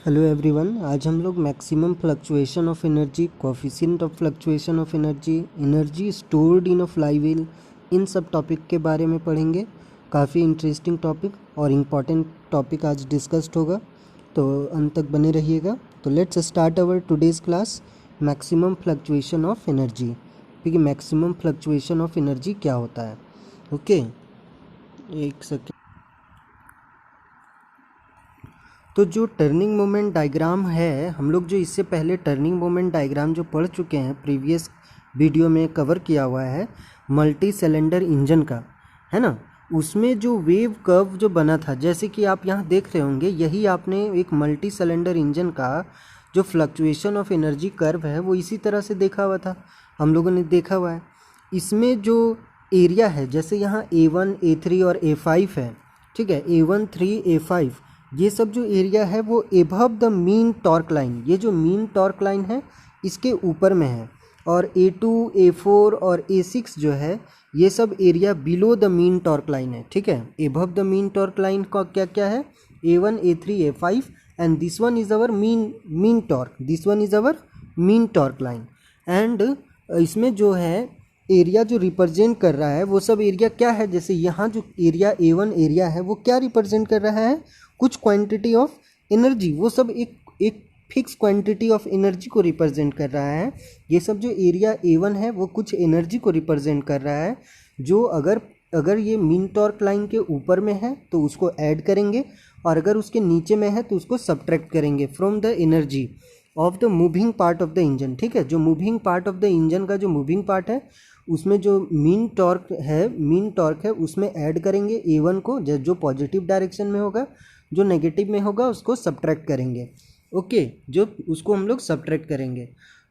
Hello everyone, आज हम लोग maximum fluctuation of energy, coefficient of fluctuation of energy, energy stored in a flywheel, इन सब topic के बारे में पढ़ेंगे। काफ़ी इंटरेस्टिंग टॉपिक और इम्पॉर्टेंट टॉपिक आज डिस्कस्ड होगा, तो अंत तक बने रहिएगा। तो let's start our today's class, maximum fluctuation of energy. ठीक है, मैक्सिमम फ्लक्चुएशन ऑफ एनर्जी क्या होता है? ओके, एक सेकेंड। तो जो टर्निंग मोमेंट डायग्राम है, हम लोग जो इससे पहले टर्निंग मोमेंट डायग्राम जो पढ़ चुके हैं, प्रीवियस वीडियो में कवर किया हुआ है मल्टी सिलेंडर इंजन का, है ना। उसमें जो वेव कर्व जो बना था, जैसे कि आप यहाँ देख रहे होंगे, यही आपने एक मल्टी सिलेंडर इंजन का जो फ्लक्चुएशन ऑफ एनर्जी कर्व है वो इसी तरह से देखा हुआ था, हम लोगों ने देखा हुआ है। इसमें जो एरिया है, जैसे यहाँ A1, A3 और A5 है, ठीक है, A1, 3, A5, ये सब जो एरिया है वो above the mean torque line, ये जो मीन टॉर्क लाइन है इसके ऊपर में है। और A2, A4 और A6 जो है, ये सब area below the mean torque line है, ठीक है। Above the mean torque line का क्या क्या है? A1, A3, A5 and this one is our mean torque, this one is our mean torque line. And इसमें जो है एरिया जो रिप्रेजेंट कर रहा है वो सब एरिया क्या है? जैसे यहाँ जो एरिया A1 एरिया है वो क्या रिप्रेजेंट कर रहा है? कुछ क्वांटिटी ऑफ एनर्जी, वो सब एक फिक्स क्वांटिटी ऑफ एनर्जी को रिप्रेजेंट कर रहा है। ये सब जो एरिया A1 है वो कुछ एनर्जी को रिप्रेजेंट कर रहा है, जो अगर ये मीन टॉर्क लाइन के ऊपर में है तो उसको ऐड करेंगे, और अगर उसके नीचे में है तो उसको सब्ट्रैक्ट करेंगे from the energy of the moving part of the engine, ठीक है। जो moving part of the engine का जो मूविंग पार्ट है उसमें जो मीन टॉर्क है उसमें ऐड करेंगे A1 को, जो पॉजिटिव डायरेक्शन में होगा, जो नेगेटिव में होगा उसको सब्ट्रैक्ट करेंगे। ओके, जो उसको हम लोग सब्ट्रैक्ट करेंगे।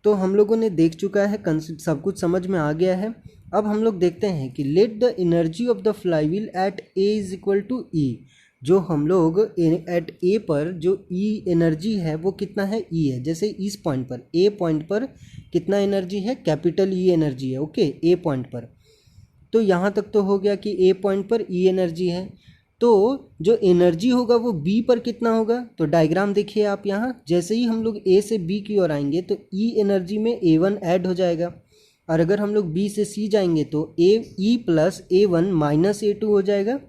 तो हम लोगों ने देख चुका है, सब कुछ समझ में आ गया है। अब हम लोग देखते हैं कि let the energy of the flywheel at A is equal to E। जो हम लोग एट A पर जो E एनर्जी है वो कितना है? E है। जैसे इस पॉइंट पर, A पॉइंट पर कितना एनर्जी है? कैपिटल E एनर्जी है, ओके, A पॉइंट पर। तो यहाँ तक तो हो गया कि A पॉइंट पर E एनर्जी है। तो जो एनर्जी होगा वो B पर कितना होगा? तो डायग्राम देखिए आप यहाँ, जैसे ही हम लोग A से B की ओर आएंगे तो E एनर्जी में A1 ऐड हो जाएगा, और अगर हम लोग B से C जाएंगे तो E plus A1 minus A2 हो जाएगा।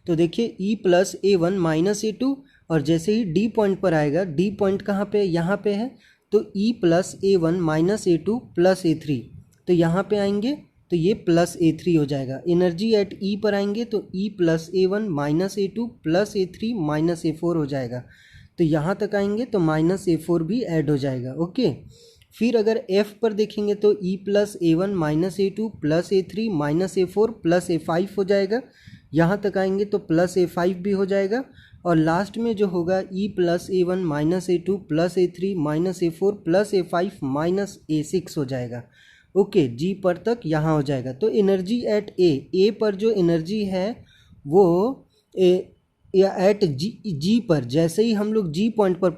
तो देखिए E plus A1 minus A2, और जैसे ही D पॉइंट पर आएगा, D पॉइंट कहाँ पे? यहाँ पे है, तो E plus A1 minus A2 plus A3, तो यहाँ पे आएंगे तो ये प्लस A3 हो जाएगा। एनर्जी एट E पर आएंगे तो E plus A1 minus A2 plus A3 minus A4 हो जाएगा। तो यहाँ तक आएंगे तो माइनस A4 भी ऐड हो जाएगा, ओके। फिर अगर F पर देखेंगे तो E plus A1 minus A2 plus A3 minus A4 plus A5 हो जाएगा। यहाँ तक आएंगे तो प्लस A5 भी हो जाएगा, और लास्ट में जो होगा E plus A1 minus A2 plus A3 minus A4 plus A5 minus A6 हो जाएगा, ओके। G पर तक यहाँ हो जाएगा। तो एनर्जी एट A पर जो एनर्जी है वो या एट G पर, जैसे ही हम लोग G पॉइंट पर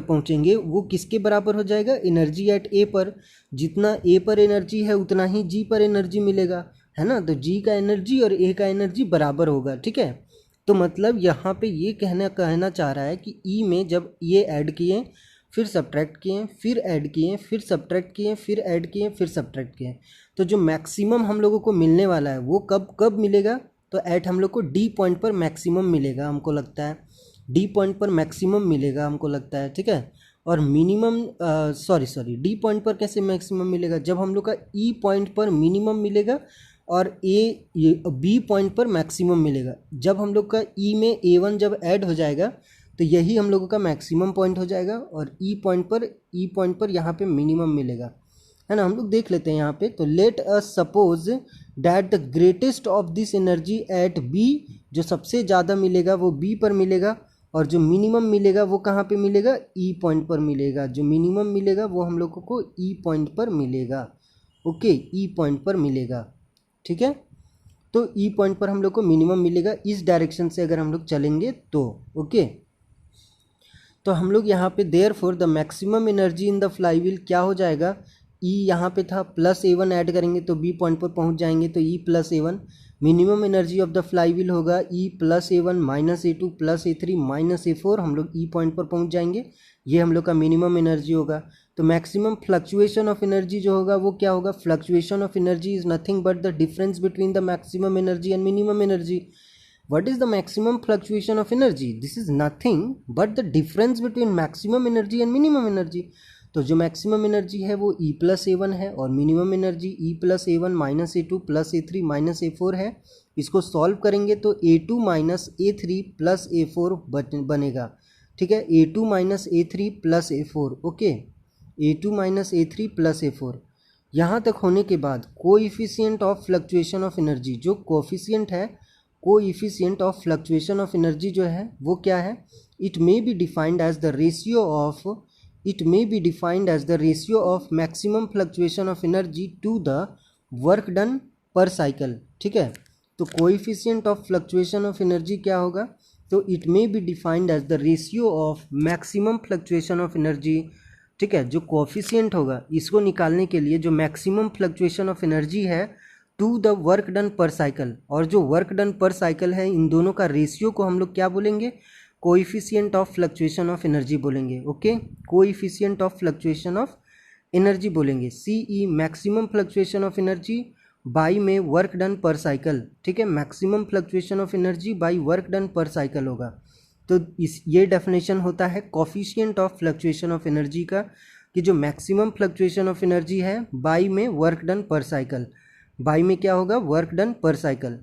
पहुँचेंगे, वो किसके बराबर हो जाएगा? एनर्जी एट A पर। जितना A पर एनर्जी है उतना ही G पर एनर्जी मिलेगा, है ना। तो G का एनर्जी और A का एनर्जी बराबर होगा, ठीक है। तो मतलब यहाँ पे ये कहना चाह रहा है कि E में जब ये ऐड किए, फिर सब्ट्रैक्ट किए, फिर ऐड किए, फिर सब्ट्रैक्ट किए, फिर ऐड किए, फिर सब्ट्रैक्ट किए, तो जो मैक्सिमम हम लोगों को मिलने वाला है वो कब मिलेगा? तो ऐट हम लोग को D पॉइंट पर मैक्सिमम मिलेगा, हमको लगता है D पॉइंट पर मैक्सिमम मिलेगा, हमको लगता है, ठीक है। और मिनिमम D पॉइंट पर कैसे मैक्सिमम मिलेगा? जब हम लोग का E पॉइंट पर मिनिमम मिलेगा और B पॉइंट पर मैक्सिमम मिलेगा। जब हम लोग का E में A1 जब ऐड हो जाएगा तो यही हम लोगों का मैक्सिमम पॉइंट हो जाएगा, और E पॉइंट पर यहाँ पे मिनिमम मिलेगा, है ना। हम लोग देख लेते हैं यहाँ पे। तो let us suppose that the greatest of this energy at B, जो सबसे ज़्यादा मिलेगा वो B पर मिलेगा, और जो मिनिमम मिलेगा वो कहाँ पे मिलेगा? E पॉइंट पर मिलेगा। जो मिनिमम मिलेगा वो हम लोगों को E पॉइंट पर मिलेगा, ओके, E पॉइंट पर मिलेगा, ठीक है। तो E पॉइंट पर हम लोग को मिनिमम मिलेगा इस डायरेक्शन से अगर हम लोग चलेंगे तो, ओके। तो हम लोग यहाँ पे therefore the maximum energy in the flywheel क्या हो जाएगा? E यहाँ पे था, प्लस A1 ऐड करेंगे तो B पॉइंट पर पहुँच जाएंगे, तो E plus A1 minimum energy of the fly wheel होगा E plus A1 minus A2 plus A3 minus A4, हम लोग E पॉइंट पर पहुंच जाएंगे, ये हम लोग का मिनिमम एनर्जी होगा। तो मैक्सिमम फ्लक्चुएशन ऑफ एनर्जी जो होगा वो क्या होगा, fluctuation of energy is nothing but the difference between the maximum energy and minimum energy. What is the maximum fluctuation of energy? This is nothing but the difference between maximum energy and minimum energy. तो जो maximum energy है वो E plus A1 है और minimum energy E plus A1 minus A2 plus A3 minus A4 है। इसको solve करेंगे तो A2 minus A3 plus A4 बनेगा, ठीक है, A2 minus A3 plus A4, okay, A2 minus A3 plus A4। यहाँ तक होने के बाद coefficient of fluctuation of energy, जो कोएफिशिएंट है, coefficient of fluctuation of energy जो है वो क्या है, it may be defined as the ratio of maximum fluctuation of energy to the work done per cycle, ठीक है। तो coefficient of fluctuation of energy क्या होगा, तो it may be defined as the ratio of maximum fluctuation of energy, ठीक है। जो coefficient होगा इसको निकालने के लिए जो मैक्सिमम फ्लक्चुएशन ऑफ एनर्जी है to the work done per cycle, और जो वर्क डन पर साइकिल है, इन दोनों का रेशियो को हम लोग क्या बोलेंगे, coefficient of fluctuation of energy बोलेंगे, okay, coefficient of fluctuation of energy बोलेंगे। CE maximum fluctuation of energy by में वर्क डन पर साइकिल, ठीक है, maximum fluctuation of energy by work done per cycle होगा। तो ये डेफिनेशन होता है coefficient of fluctuation of energy का, कि जो मैक्सिमम फ्लक्चुएशन ऑफ एनर्जी है बाई में work done per cycle, by में क्या होगा, work done per cycle.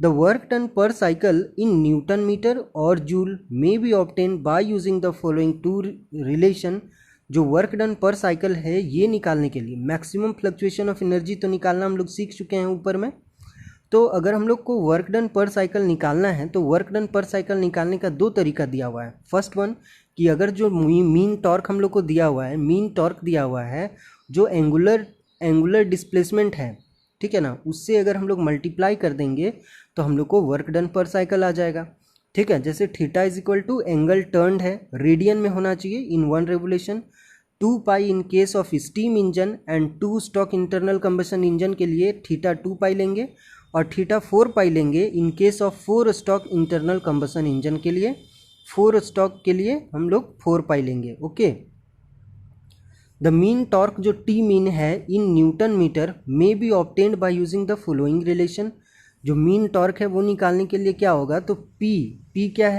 The work done per cycle in Newton metre और joule may be obtain by using the following two relation. जो work done per cycle है ये निकालने के लिए मैक्सिमम फ्लक्चुएशन ऑफ एनर्जी तो निकालना हम लोग सीख चुके हैं ऊपर में। तो अगर हम लोग को वर्क डन पर साइकिल निकालना है तो वर्क डन पर साइकिल निकालने का दो तरीका दिया हुआ है। फर्स्ट वन कि अगर जो मीन टॉर्क हम लोग को दिया हुआ है, मीन टॉर्क दिया हुआ है, जो एंगुलर डिस्प्लेसमेंट है, ठीक है ना, उससे अगर हम लोग मल्टीप्लाई कर देंगे तो हम लोग को वर्क डन पर साइकिल आ जाएगा, ठीक है। जैसे theta is equal to angle turned है, रेडियन में होना चाहिए in one revolution, 2 pi in case of steam engine and 2 stroke internal combustion engine के लिए थीटा 2 पाई लेंगे, और थीटा 4 पाई लेंगे इन case of 4 stock internal combustion engine के लिए, 4 स्टॉक के लिए हम लोग 4 पाई लेंगे, ओके। द मीन टॉर्क जो टी मीन है in Newton metre may be obtained by using the following relation. जो मीन टॉर्क है वो निकालने के लिए क्या होगा, तो पी क्या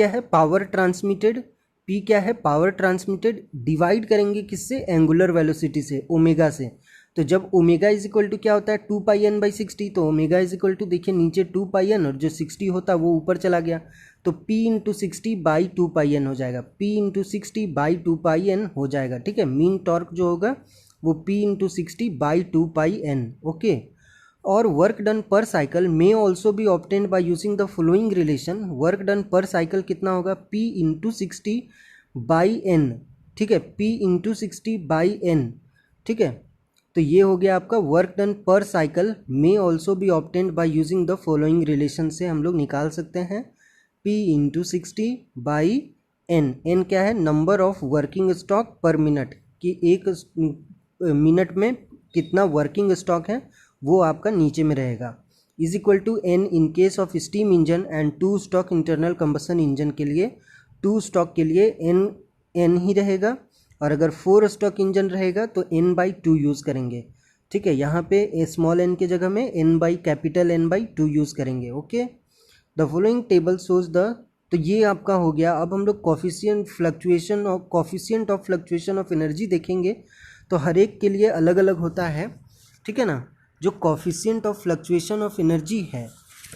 है, पावर ट्रांसमिटेड, पी क्या है, पावर ट्रांसमिटेड, डिवाइड करेंगे किससे, एंगुलर वेलोसिटी से, ओमेगा से। तो जब ओमेगा इज इक्वल टू क्या होता है 2 पाई एन बाई 60, तो ओमेगा इज इक्वल टू देखिए नीचे 2 पाई एन और जो 60 होता है वो ऊपर चला गया, तो P into 60 by 2 pi N हो जाएगा, P into 60 by 2 pi N हो जाएगा, ठीक है। मीन टॉर्क जो होगा वो P into 60 by 2 pi N, okay. और work done per cycle may also be obtained by using the following relation. Work done per cycle कितना होगा, P इंटू 60 बाई एन, ठीक है, P इंटू 60 बाई एन, ठीक है। तो ये हो गया आपका work done per cycle may also be obtained by using the following relation से हम लोग निकाल सकते हैं P into 60 by N. N क्या है, number of working stroke per minute, कि एक मिनट में कितना वर्किंग स्टॉक है वो आपका नीचे में रहेगा, is equal to N in case of steam engine and 2 stroke internal combustion engine के लिए, 2 स्टॉक के लिए एन ही रहेगा, और अगर 4 स्टॉक इंजन रहेगा तो n बाई 2 यूज़ करेंगे, ठीक है। यहाँ पे स्मॉल n के जगह में n by capital N by 2 use करेंगे, okay. The following table shows the, तो ये आपका हो गया। अब हम लोग coefficient of fluctuation of energy देखेंगे तो हर एक के लिए अलग अलग होता है, ठीक है ना। जो coefficient of fluctuation of energy है,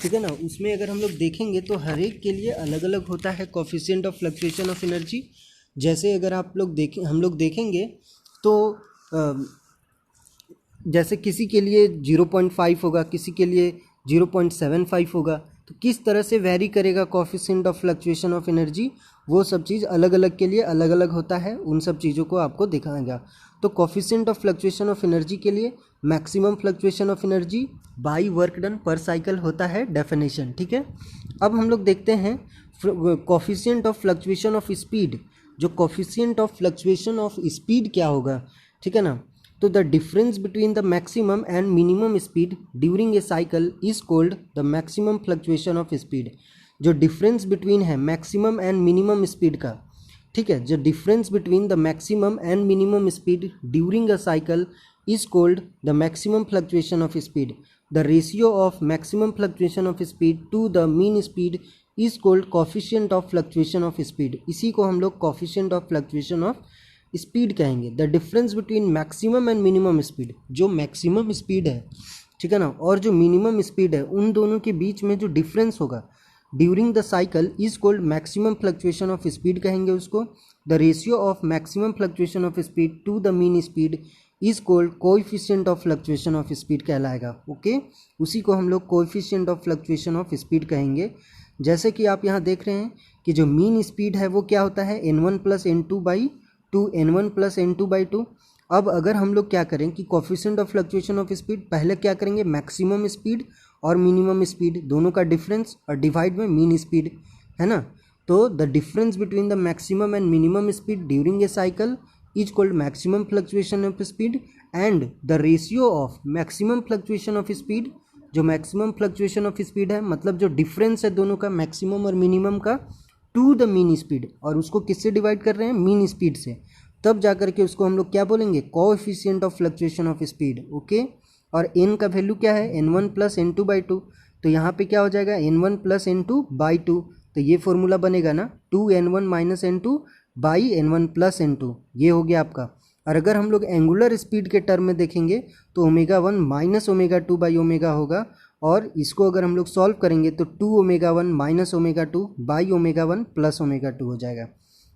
ठीक है ना, उसमें अगर हम लोग देखेंगे तो हर एक के लिए अलग अलग होता है coefficient of fluctuation of energy. जैसे अगर हम लोग देखेंगे तो जैसे किसी के लिए 0.5 होगा, किसी के लिए 0.75 होगा, तो किस तरह से वेरी करेगा coefficient of fluctuation of energy, वो सब चीज़ अलग अलग के लिए अलग अलग होता है, उन सब चीज़ों को आपको दिखाएगा। तो coefficient of fluctuation of energy के लिए maximum fluctuation of energy by work done per cycle होता है डेफिनेशन, ठीक है। अब हम लोग देखते हैं coefficient of fluctuation of speed. जो coefficient of fluctuation of speed क्या होगा, ठीक है ना, तो the difference between the maximum and minimum speed during a cycle is called the maximum fluctuation of speed. जो डिफरेंस बिटवीन है मैक्सिमम एंड मिनिमम स्पीड का, ठीक है, जो difference between the maximum and minimum speed during a cycle is called the maximum fluctuation of speed. The ratio of maximum fluctuation of speed to the mean speed is called coefficient of fluctuation of speed. इसी को हम लोग coefficient of fluctuation of speed कहेंगे. The difference between maximum and minimum speed, जो maximum speed है, ठीक है ना, और जो minimum speed है, उन दोनों के बीच में जो difference होगा during the cycle is called maximum fluctuation of speed कहेंगे उसको. The ratio of maximum fluctuation of speed to the mean speed is called coefficient of fluctuation of speed कहलाएगा. ओके, उसी को हम लोग coefficient of fluctuation of speed कहेंगे. जैसे कि आप यहाँ देख रहे हैं कि जो मीन स्पीड है वो क्या होता है n1 plus n2 by two, n1 plus n2 by two. अब अगर हम लोग क्या करें कि coefficient of fluctuation of speed पहले क्या करेंगे, मैक्सिमम स्पीड और मिनिमम स्पीड दोनों का डिफरेंस और डिवाइड में मीन स्पीड, है ना. तो the difference between the maximum and minimum speed during a cycle is called maximum fluctuation of speed and the ratio of maximum fluctuation of speed, जो maximum fluctuation of speed है मतलब जो difference है दोनों का मैक्सिमम और minimum का to the mean speed, और उसको किससे डिवाइड कर रहे हैं, मीन स्पीड से, तब जा करके उसको हम लोग क्या बोलेंगे, coefficient of fluctuation of speed. Okay, और n का वैल्यू क्या है, n1 plus n2 by two. तो यहाँ पे क्या हो जाएगा, n1 plus n2 by two. तो ये फॉर्मूला बनेगा ना 2n1 minus n2 by n1 plus n2, ये हो गया आपका. और अगर हम लोग एंगुलर स्पीड के टर्म में देखेंगे तो ω1 माइनस ω2 बाई ओमेगा होगा, और इसको अगर हम लोग सॉल्व करेंगे तो 2ω1 माइनस ω2 बाई ω1 प्लस ω2 हो जाएगा.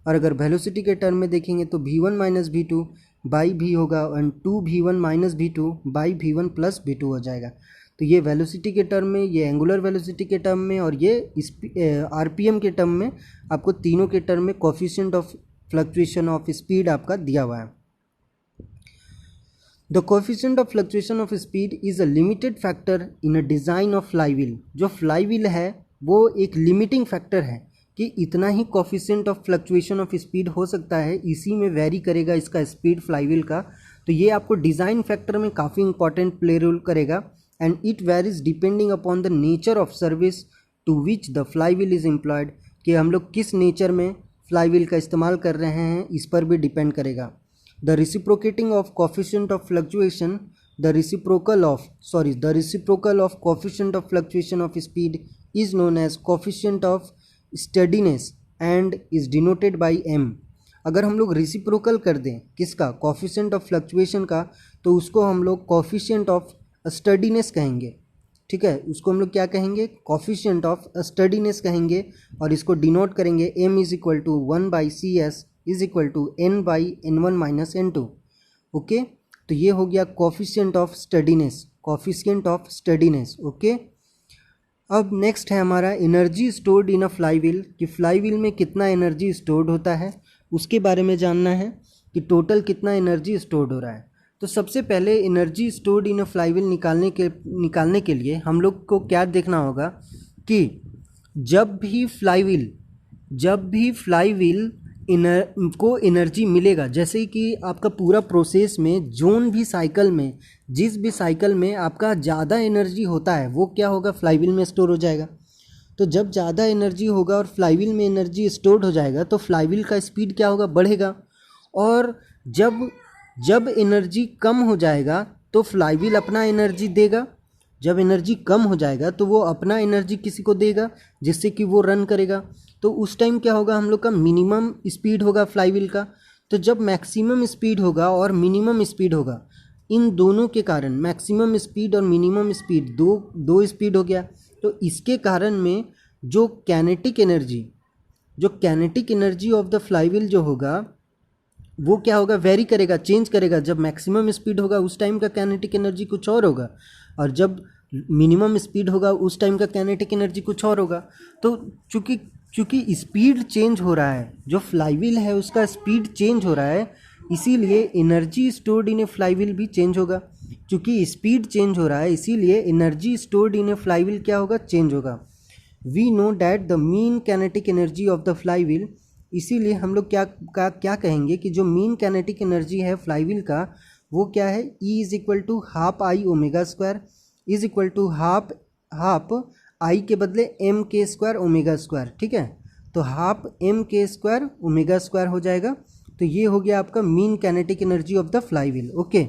और अगर वेलोसिटी के टर्म में देखेंगे तो v1 minus v2 by v होगा और 2v1 minus v2 by v1 plus v2 हो जाएगा. तो ये वेलोसिटी के टर्म में, ये एंगुलर वेलोसिटी के टर्म में, और ये आरपीएम के टर्म में, आपको तीनों के टर्म में coefficient of fluctuation of speed आपका दिया हुआ है. The coefficient of fluctuation of speed is a limited factor in a design of flywheel. जो फ्लाईव्हील है वो एक लिमिटिंग फैक्टर है कि इतना ही coefficient of fluctuation of speed हो सकता है, इसी में वेरी करेगा इसका स्पीड फ्लाईव्हील का. तो ये आपको डिज़ाइन फैक्टर में काफ़ी इंपॉर्टेंट प्ले रोल करेगा. And it varies depending upon the nature of service to which the flywheel is employed, कि हम लोग किस नेचर में फ्लाईव्हील का इस्तेमाल कर रहे हैं इस पर भी डिपेंड करेगा. The reciprocating of coefficient of fluctuation, the reciprocal of coefficient of fluctuation of speed is known as coefficient of steadiness and is denoted by m. अगर हम लोग रिसिप्रोकल कर दें किसका, कोएफिशिएंट ऑफ फ्लक्चुएशन का, तो उसको हम लोग कोएफिशिएंट ऑफ स्टेडीनेस कहेंगे. ठीक है, उसको हम लोग क्या कहेंगे, कोएफिशिएंट ऑफ स्टेडीनेस कहेंगे, और इसको डिनोट करेंगे m is equal to 1 by C S is equal to n by n1 minus n2. Okay, तो ये हो गया कोएफिशिएंट ऑफ स्टेडीनेस. ओके, अब नेक्स्ट है हमारा energy stored in a flywheel, कि फ्लाईव्हील में कितना एनर्जी स्टोर्ड होता है उसके बारे में जानना है कि कितना एनर्जी स्टोर्ड हो रहा है. तो सबसे पहले energy stored in a flywheel निकालने के लिए हम लोग को क्या देखना होगा कि जब भी फ्लाईव्हील को एनर्जी मिलेगा, जैसे कि आपका पूरा प्रोसेस में जिस भी साइकिल में आपका ज़्यादा एनर्जी होता है वो क्या होगा, फ्लाईव्हील में स्टोर हो जाएगा. तो जब ज़्यादा एनर्जी होगा और फ्लाईव्हील में एनर्जी स्टोर्ड हो जाएगा तो फ्लाईव्हील का स्पीड क्या होगा, बढ़ेगा. और जब एनर्जी कम हो जाएगा तो फ्लाईव्हील अपना एनर्जी देगा. जब एनर्जी कम हो जाएगा तो वो अपना एनर्जी किसी को देगा जिससे कि वो रन करेगा. तो उस टाइम क्या होगा, हम लोग का मिनिमम स्पीड होगा फ्लाईव्हील का. तो जब मैक्सिमम स्पीड होगा और मिनिमम स्पीड होगा, इन दोनों के कारण मैक्सिमम स्पीड और मिनिमम स्पीड दो स्पीड हो गया. तो इसके कारण में जो kinetic energy of the flywheel जो होगा वो क्या होगा, वेरी करेगा, चेंज करेगा. जब मैक्सिमम स्पीड होगा उस टाइम का कैनेटिक एनर्जी कुछ और होगा, और जब मिनिमम स्पीड होगा उस टाइम का कैनेटिक एनर्जी कुछ और होगा. तो चूँकि स्पीड चेंज हो रहा है, जो फ्लाईव्हील है उसका स्पीड चेंज हो रहा है, इसीलिए energy stored in a flywheel भी चेंज होगा. चूँकि स्पीड चेंज हो रहा है इसीलिए energy stored in a flywheel क्या होगा, चेंज होगा. We know that the mean kinetic energy of the flywheel, इसीलिए हम लोग क्या कहेंगे कि जो मीन कैनेटिक एनर्जी है फ्लाईव्हील का वो क्या है, E is equal to half I omega square is equal to half I के बदले M K square omega square, ठीक है। तो half M K square omega square हो जाएगा। तो ये हो गया आपका mean kinetic energy of the flywheel. Okay,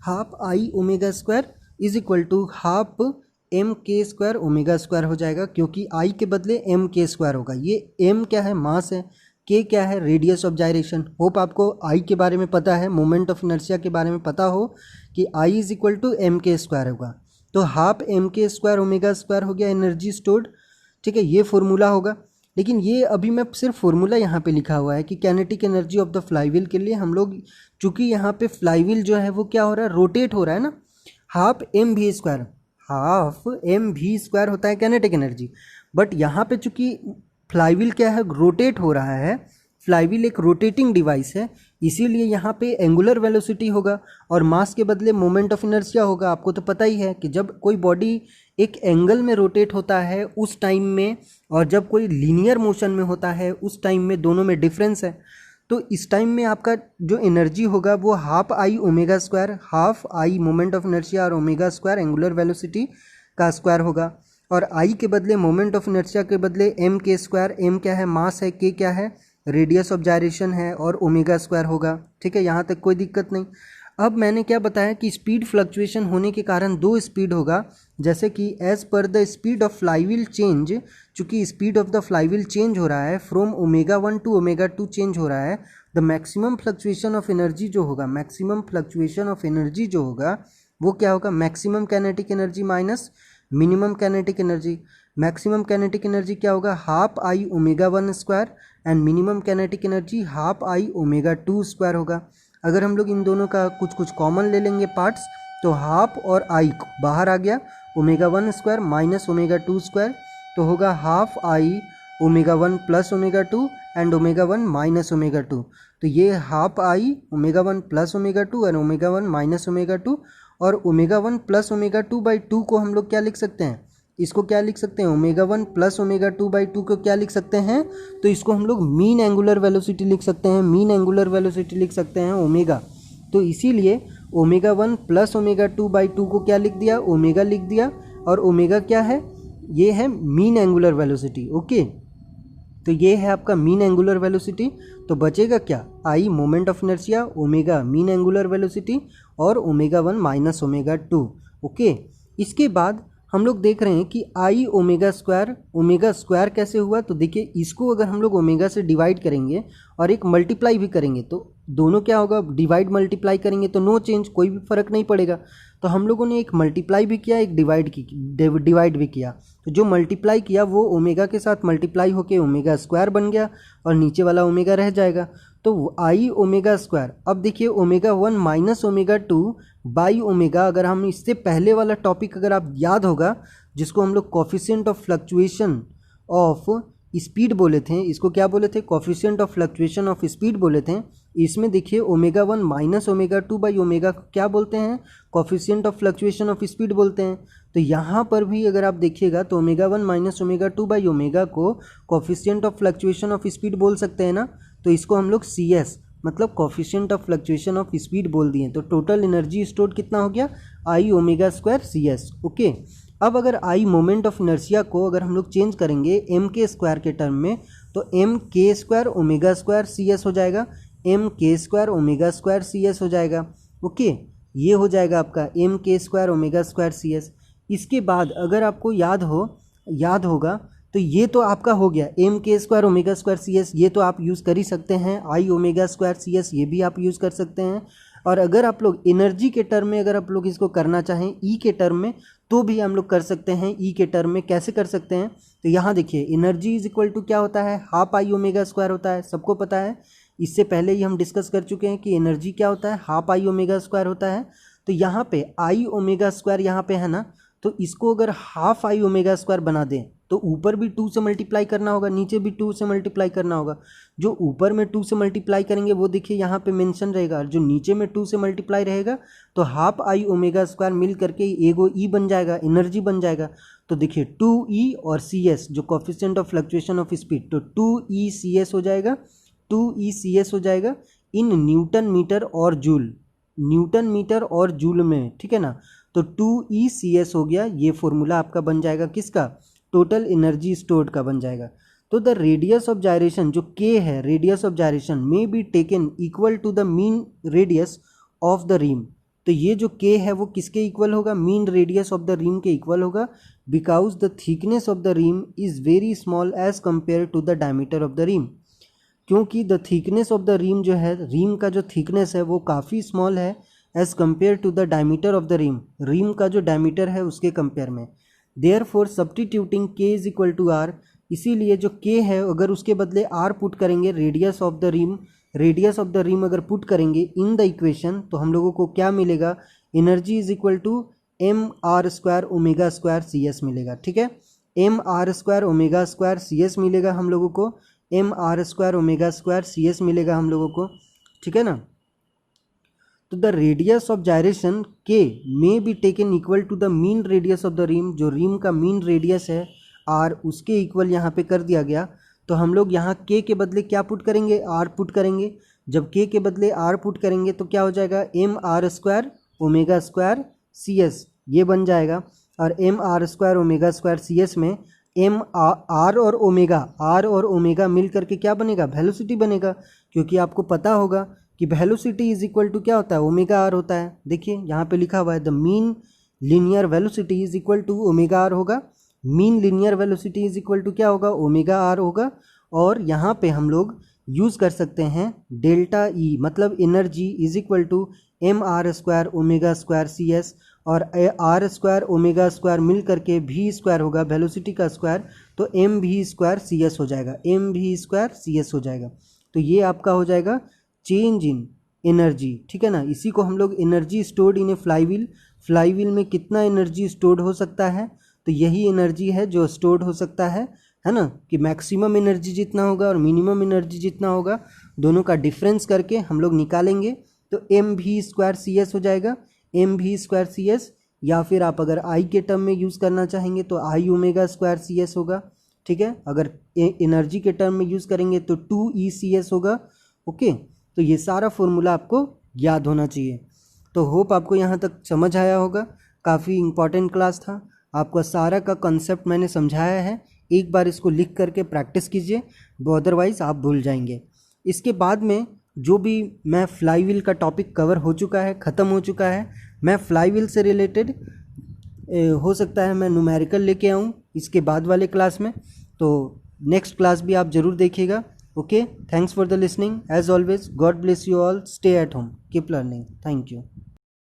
half I omega square is equal to half M K square omega square हो जाएगा, क्योंकि आई के बदले एम के स्क्वायर होगा। ये एम क्या है, मास है, के क्या है, रेडियस ऑफ जायरेशन। होप आपको आई के बारे में पता है, मोमेंट ऑफ इनर्शिया के बारे में पता हो कि I is equal to M K square होगा। तो half M K square omega square हो गया एनर्जी स्टोर्ड, ठीक है, ये फॉर्मूला होगा। लेकिन ये अभी मैं सिर्फ फॉर्मूला यहाँ पे लिखा हुआ है कि kinetic energy of the flywheel के लिए हम लोग, चूंकि यहाँ पे फ्लाईव्हील जो है वो क्या हो रहा है, रोटेट हो रहा है ना, हाफ एम वी स्क्वायर होता है काइनेटिक एनर्जी। बट यहाँ पे चूंकि फ्लाईव्हील क्या है, रोटेट हो रहा है, फ्लाईव्हील एक रोटेटिंग डिवाइस है, इसीलिए यहाँ पे एंगुलर वेलोसिटी होगा और मास के बदले मोमेंट ऑफ इनर्शिया होगा। आपको तो पता ही है कि जब कोई बॉडी एक एंगल में रोटेट होता है उस टाइम में, और जब कोई लीनियर मोशन में होता है उस टाइम में, दोनों में डिफरेंस है। तो इस टाइम में आपका जो एनर्जी होगा वो half I omega square, half I moment of inertia और ओमेगा स्क्वायर एंगुलर वेलोसिटी का स्क्वायर होगा। और आई के बदले मोमेंट ऑफ इनर्शिया के बदले एम के स्क्वायर, एम क्या है, मास है, के क्या है, रेडियस ऑफ जायरेशन है, और ओमेगा स्क्वायर होगा, ठीक है। यहाँ तक कोई दिक्कत नहीं। अब मैंने क्या बताया कि स्पीड फ्लक्चुएशन होने के कारण दो स्पीड होगा, जैसे कि as per the speed of flywheel change, चूंकि speed of the flywheel change हो रहा है, from omega 1 to omega 2 change हो रहा है, the maximum fluctuation of energy जो होगा, मैक्सिमम फ्लक्चुएशन ऑफ एनर्जी जो होगा वो क्या होगा, maximum kinetic energy minus minimum kinetic energy. Maximum kinetic energy क्या होगा, half I omega 1 square, and minimum kinetic energy half I omega 2 square होगा। अगर हम लोग इन दोनों का कुछ कॉमन ले लेंगे पार्ट्स, तो हाफ और आई बाहर आ गया, omega 1 square minus omega 2 square, तो होगा half I omega 1 plus omega 2 and omega 1 minus omega 2। तो ये half I omega 1 plus omega 2 and omega 1 minus omega 2, और ओमेगा 1 प्लस ओमेगा 2 बाई 2 को हम लोग क्या लिख सकते हैं, इसको क्या लिख सकते हैं, ओमेगा 1 प्लस ओमेगा 2 बाई 2 को क्या लिख सकते हैं, तो इसको हम लोग मीन एंगुलर वेलोसिटी लिख सकते हैं, मीन एंगुलर वेलोसिटी लिख सकते हैं ओमेगा। तो इसीलिए ओमेगा 1 प्लस ओमेगा 2 बाई 2 को क्या लिख दिया, ओमेगा लिख दिया, और ओमेगा क्या है, ये है मीन एंगुलर वेलोसिटी। ओके, तो ये है आपका मीन एंगुलर वेलोसिटी। तो बचेगा क्या, I moment of inertia, omega mean angular velocity, और ओमेगा 1 माइनस ओमेगा 2। ओके, इसके बाद हम लोग देख रहे हैं कि आई ओमेगा स्क्वायर कैसे हुआ। तो देखिए, इसको अगर हम लोग ओमेगा से डिवाइड करेंगे और एक मल्टीप्लाई भी करेंगे, तो दोनों क्या होगा, डिवाइड मल्टीप्लाई करेंगे तो नो चेंज, कोई भी फर्क नहीं पड़ेगा। तो हम लोगों ने एक मल्टीप्लाई भी किया, एक डिवाइड भी किया। तो जो मल्टीप्लाई किया वो ओमेगा के साथ मल्टीप्लाई होके ओमेगा स्क्वायर बन गया, और नीचे वाला ओमेगा रह जाएगा। तो आई ओमेगा स्क्वायर, अब देखिए omega 1 minus omega 2 by omega, अगर हम इससे पहले वाला टॉपिक अगर आप याद होगा, जिसको हम लोग coefficient of fluctuation of speed बोले थे, इसको क्या बोले थे, coefficient of fluctuation of speed बोले थे। इसमें देखिए omega 1 minus omega 2 by omega क्या बोलते हैं, coefficient of fluctuation of speed बोलते हैं। तो यहाँ पर भी अगर आप देखिएगा तो omega 1 minus omega 2 by omega को coefficient of fluctuation of speed बोल सकते हैं ना। तो इसको हम लोग CS मतलब coefficient of fluctuation of speed बोल दिए। तो टोटल एनर्जी स्टोर्ड कितना हो गया, आई ओमेगा स्क्वायर CS। ओके, अब अगर आई मोमेंट ऑफ इनर्शिया को अगर हम लोग चेंज करेंगे एम के स्क्वायर के टर्म में, तो M K square omega square CS हो जाएगा, M K square omega square CS हो जाएगा। ओके, ये हो जाएगा आपका M K square omega square CS। इसके बाद अगर आपको याद होगा तो ये तो आपका हो गया M K square omega square CS, ये तो आप यूज़ कर ही सकते हैं। आई ओमेगा स्क्वायर CS ये भी आप यूज़ कर सकते हैं। और अगर आप लोग एनर्जी के टर्म में अगर आप लोग इसको करना चाहें ई के टर्म में, तो भी हम लोग कर सकते हैं। ई के टर्म में कैसे कर सकते हैं, तो यहाँ देखिए एनर्जी इज इक्वल टू क्या होता है, हाफ आई ओमेगा स्क्वायर होता है, सबको पता है। इससे पहले ही हम डिस्कस कर चुके हैं कि एनर्जी क्या होता है, हाफ आई ओमेगा स्क्वायर होता है। तो यहाँ पे आई ओमेगा स्क्वायर यहाँ पे है ना, तो इसको अगर हाफ आई ओमेगा स्क्वायर बना दें तो ऊपर भी 2 से मल्टीप्लाई करना होगा, नीचे भी 2 से मल्टीप्लाई करना होगा। जो ऊपर में 2 से मल्टीप्लाई करेंगे वो देखिए यहाँ पे मेंशन रहेगा, जो नीचे में 2 से मल्टीप्लाई रहेगा तो हाफ आई ओमेगा स्क्वायर मिल करके एगो ई बन जाएगा, एनर्जी बन जाएगा। तो देखिए 2E और CS जो coefficient of fluctuation of speed, तो 2ECS हो जाएगा, 2ECS हो जाएगा इन न्यूटन मीटर और जूल। न्यूटन मीटर और जूल में, ठीक है ना। तो 2ECS हो गया, ये फॉर्मूला आपका बन जाएगा किसका, टोटल एनर्जी स्टोर्ड का बन जाएगा। तो द रेडियस ऑफ जायरेशन जो के है, radius of gyration may be taken equal to the mean radius of the rim. तो ये जो के है वो किसके इक्वल होगा, mean radius of the rim के इक्वल होगा, because the thickness of the rim is very small as compare to the diameter of the rim. क्योंकि the thickness of the rim जो है, रिम का जो थिकनेस है वो काफ़ी स्मॉल है as compare to the diameter of the rim, rim का जो डायमीटर है उसके कंपेयर में। Therefore substituting K is equal to R, इसीलिए जो के है अगर उसके बदले आर पुट करेंगे, radius of the rim, radius of the rim अगर पुट करेंगे इन द इक्वेशन, तो हम लोगों को क्या मिलेगा, energy is equal to mr² omega square CS मिलेगा, ठीक है। mr² ओमेगा स्क्वायर CS मिलेगा हम लोगों को, mr² ओमेगा स्क्वायर CS मिलेगा हम लोगों को, ठीक है ना। तो the radius of gyration K may be taken equal to the mean radius of the rim, जो रिम का मीन रेडियस है आर, उसके इक्वल यहाँ पे कर दिया गया। तो हम लोग यहाँ के बदले क्या पुट करेंगे, आर पुट करेंगे। जब के बदले आर पुट करेंगे तो क्या हो जाएगा, mr² ओमेगा स्क्वायर CS ये बन जाएगा। और mr² ओमेगा स्क्वायर CS में आर और ओमेगा मिल करके क्या बनेगा, वेलोसिटी बनेगा। क्योंकि आपको पता होगा कि वेलोसिटी इज इक्वल टू क्या होता है, ओमेगा आर होता है। देखिए यहाँ पे लिखा हुआ है the mean linear velocity is equal to omega R होगा, mean linear velocity is equal to क्या होगा, ओमेगा आर होगा। और यहाँ पे हम लोग यूज़ कर सकते हैं डेल्टा ई, मतलब energy is equal to mr² omega square CS, और r² ओमेगा स्क्वायर मिल करके v² होगा, वेलोसिटी का स्क्वायर, तो mv² CS हो जाएगा, mv² CS हो जाएगा। तो ये आपका हो जाएगा चेंज इन एनर्जी, ठीक है ना। इसी को हम लोग energy stored in a flywheel, flywheel में कितना एनर्जी स्टोर्ड हो सकता है, तो यही एनर्जी है जो स्टोर्ड हो सकता है ना, कि मैक्सिमम एनर्जी जितना होगा और मिनिमम एनर्जी जितना होगा, दोनों का डिफरेंस करके हम लोग निकालेंगे। तो mv² CS हो जाएगा, mv² CS, या फिर आप अगर आई के टर्म में यूज़ करना चाहेंगे तो आई ओमेगा स्क्वायर CS होगा, ठीक है। अगर एनर्जी के टर्म में यूज़ करेंगे तो 2ECS होगा, ओके। तो ये सारा फॉर्मूला आपको याद होना चाहिए। तो होप आपको यहाँ तक समझ आया होगा, काफ़ी इम्पॉर्टेंट क्लास था, आपका सारा का कॉन्सेप्ट मैंने समझाया है। एक बार इसको लिख करके प्रैक्टिस कीजिए, अदरवाइज़ आप भूल जाएंगे। इसके बाद में जो भी मैं फ्लाईव्हील का टॉपिक कवर हो चुका है, ख़त्म हो चुका है, मैं फ्लाईव्हील से रिलेटेड हो सकता है मैं न्यूमेरिकल लेके आऊँ इसके बाद वाले क्लास में। तो नेक्स्ट क्लास भी आप ज़रूर देखिएगा, okay. Thanks for the listening, as always God bless you all, stay at home, keep learning, thank you.